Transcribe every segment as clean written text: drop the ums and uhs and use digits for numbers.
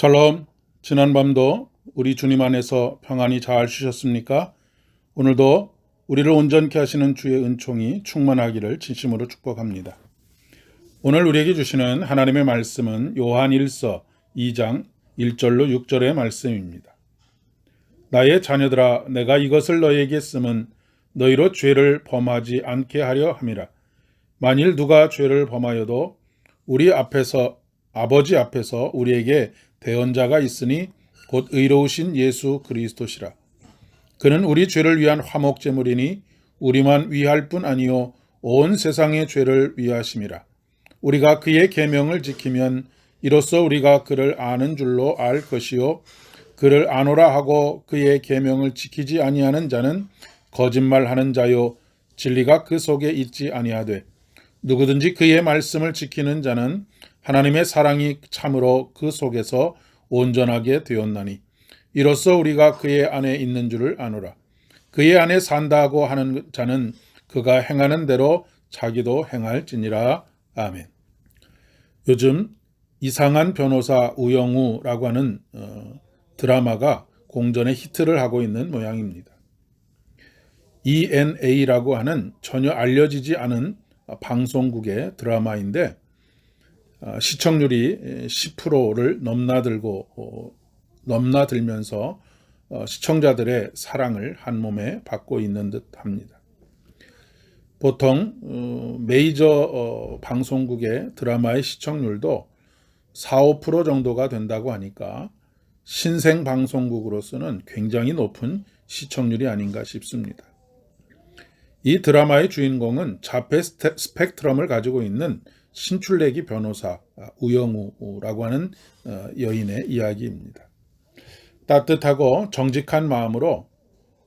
샬롬. 지난밤도 우리 주님 안에서 평안히 잘 쉬셨습니까? 오늘도 우리를 온전케 하시는 주의 은총이 충만하기를 진심으로 축복합니다. 오늘 우리에게 주시는 하나님의 말씀은 요한 1서 2장 1절로 6절의 말씀입니다. 나의 자녀들아, 내가 이것을 너희에게 쓰면 너희로 죄를 범하지 않게 하려 함이라. 만일 누가 죄를 범하여도 우리 앞에서 아버지 앞에서 우리에게 대언자가 있으니 곧 의로우신 예수 그리스도시라. 그는 우리 죄를 위한 화목제물이니 우리만 위할 뿐 아니요 온 세상의 죄를 위하심이라. 우리가 그의 계명을 지키면 이로써 우리가 그를 아는 줄로 알 것이요 그를 아노라 하고 그의 계명을 지키지 아니하는 자는 거짓말하는 자요 진리가 그 속에 있지 아니하되 누구든지 그의 말씀을 지키는 자는 하나님의 사랑이 참으로 그 속에서 온전하게 되었나니 이로써 우리가 그의 안에 있는 줄을 아노라. 그의 안에 산다고 하는 자는 그가 행하는 대로 자기도 행할지니라. 아멘. 요즘 이상한 변호사 우영우라고 하는 드라마가 공전의 히트를 하고 있는 모양입니다. ENA라고 하는 전혀 알려지지 않은 방송국의 드라마인데 시청률이 10%를 넘나들면서 시청자들의 사랑을 한몸에 받고 있는 듯합니다. 보통 메이저 방송국의 드라마의 시청률도 4~5% 정도가 된다고 하니까 신생 방송국으로서는 굉장히 높은 시청률이 아닌가 싶습니다. 이 드라마의 주인공은 자폐 스펙트럼을 가지고 있는 신출내기 변호사 우영우라고 하는 여인의 이야기입니다. 따뜻하고 정직한 마음으로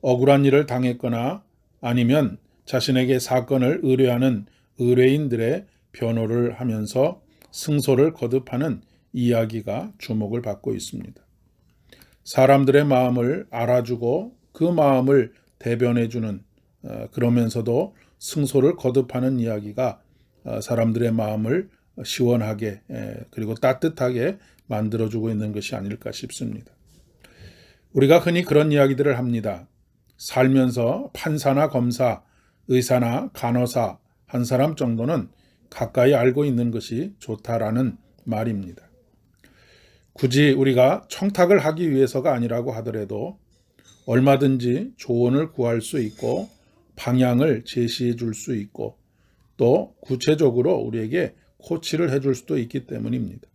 억울한 일을 당했거나 아니면 자신에게 사건을 의뢰하는 의뢰인들의 변호를 하면서 승소를 거듭하는 이야기가 주목을 받고 있습니다. 사람들의 마음을 알아주고 그 마음을 대변해주는 그러면서도 승소를 거듭하는 이야기가 사람들의 마음을 시원하게 그리고 따뜻하게 만들어주고 있는 것이 아닐까 싶습니다. 우리가 흔히 그런 이야기들을 합니다. 살면서 판사나 검사, 의사나 간호사 한 사람 정도는 가까이 알고 있는 것이 좋다라는 말입니다. 굳이 우리가 청탁을 하기 위해서가 아니라고 하더라도 얼마든지 조언을 구할 수 있고 방향을 제시해 줄 수 있고 또 구체적으로 우리에게 코치를 해줄 수도 있기 때문입니다.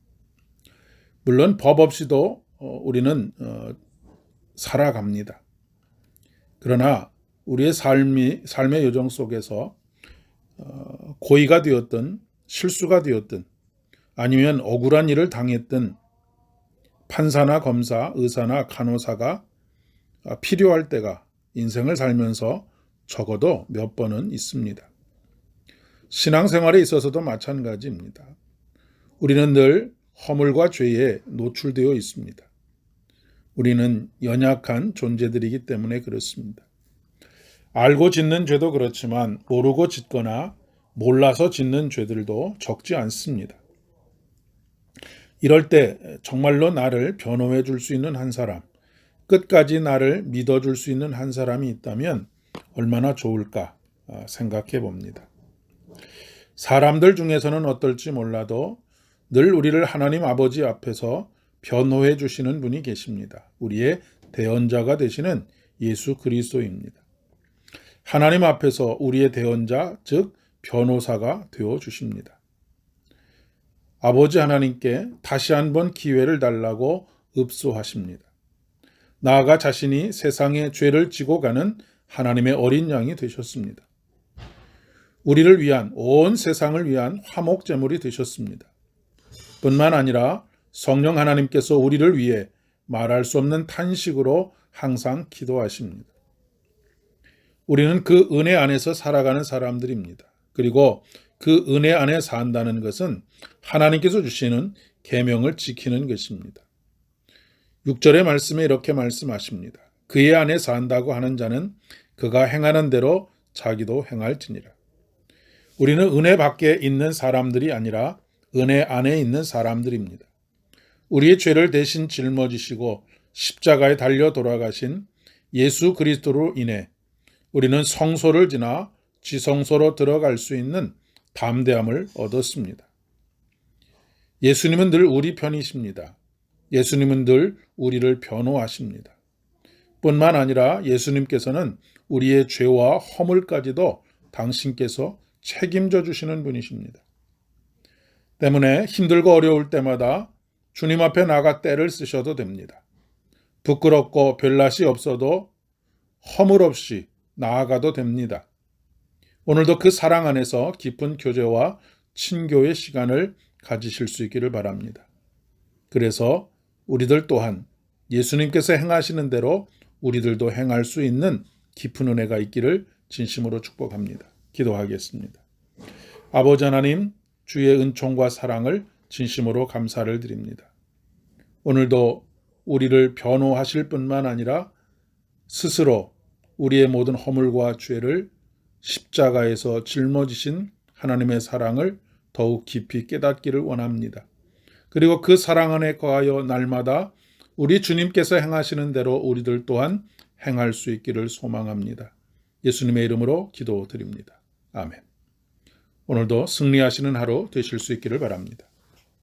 물론 법 없이도 우리는 살아갑니다. 그러나 우리의 삶의 여정 속에서 고의가 되었든 실수가 되었든 아니면 억울한 일을 당했든 판사나 검사, 의사나 간호사가 필요할 때가 인생을 살면서 적어도 몇 번은 있습니다. 신앙생활에 있어서도 마찬가지입니다. 우리는 늘 허물과 죄에 노출되어 있습니다. 우리는 연약한 존재들이기 때문에 그렇습니다. 알고 짓는 죄도 그렇지만 모르고 짓거나 몰라서 짓는 죄들도 적지 않습니다. 이럴 때 정말로 나를 변호해 줄 수 있는 한 사람, 끝까지 나를 믿어줄 수 있는 한 사람이 있다면 얼마나 좋을까 생각해 봅니다. 사람들 중에서는 어떨지 몰라도 늘 우리를 하나님 아버지 앞에서 변호해 주시는 분이 계십니다. 우리의 대언자가 되시는 예수 그리스도입니다. 하나님 앞에서 우리의 대언자, 즉 변호사가 되어 주십니다. 아버지 하나님께 다시 한번 기회를 달라고 읍소하십니다. 나아가 자신이 세상의 죄를 지고 가는 하나님의 어린 양이 되셨습니다. 우리를 위한 온 세상을 위한 화목제물이 되셨습니다. 뿐만 아니라 성령 하나님께서 우리를 위해 말할 수 없는 탄식으로 항상 기도하십니다. 우리는 그 은혜 안에서 살아가는 사람들입니다. 그리고 그 은혜 안에 산다는 것은 하나님께서 주시는 계명을 지키는 것입니다. 6절의 말씀에 이렇게 말씀하십니다. 그의 안에 산다고 하는 자는 그가 행하는 대로 자기도 행할지니라. 우리는 은혜 밖에 있는 사람들이 아니라 은혜 안에 있는 사람들입니다. 우리의 죄를 대신 짊어지시고 십자가에 달려 돌아가신 예수 그리스도로 인해 우리는 성소를 지나 지성소로 들어갈 수 있는 담대함을 얻었습니다. 예수님은 늘 우리 편이십니다. 예수님은 늘 우리를 변호하십니다. 뿐만 아니라 예수님께서는 우리의 죄와 허물까지도 당신께서 책임져 주시는 분이십니다. 때문에 힘들고 어려울 때마다 주님 앞에 나가 떼를 쓰셔도 됩니다. 부끄럽고 별낯이 없어도 허물 없이 나아가도 됩니다. 오늘도 그 사랑 안에서 깊은 교제와 친교의 시간을 가지실 수 있기를 바랍니다. 그래서 우리들 또한 예수님께서 행하시는 대로 우리들도 행할 수 있는 깊은 은혜가 있기를 진심으로 축복합니다. 기도하겠습니다. 아버지 하나님, 주의 은총과 사랑을 진심으로 감사를 드립니다. 오늘도 우리를 변호하실 뿐만 아니라 스스로 우리의 모든 허물과 죄를 십자가에서 짊어지신 하나님의 사랑을 더욱 깊이 깨닫기를 원합니다. 그리고 그 사랑 안에 거하여 날마다 우리 주님께서 행하시는 대로 우리들 또한 행할 수 있기를 소망합니다. 예수님의 이름으로 기도드립니다. 아멘. 오늘도 승리하시는 하루 되실 수 있기를 바랍니다.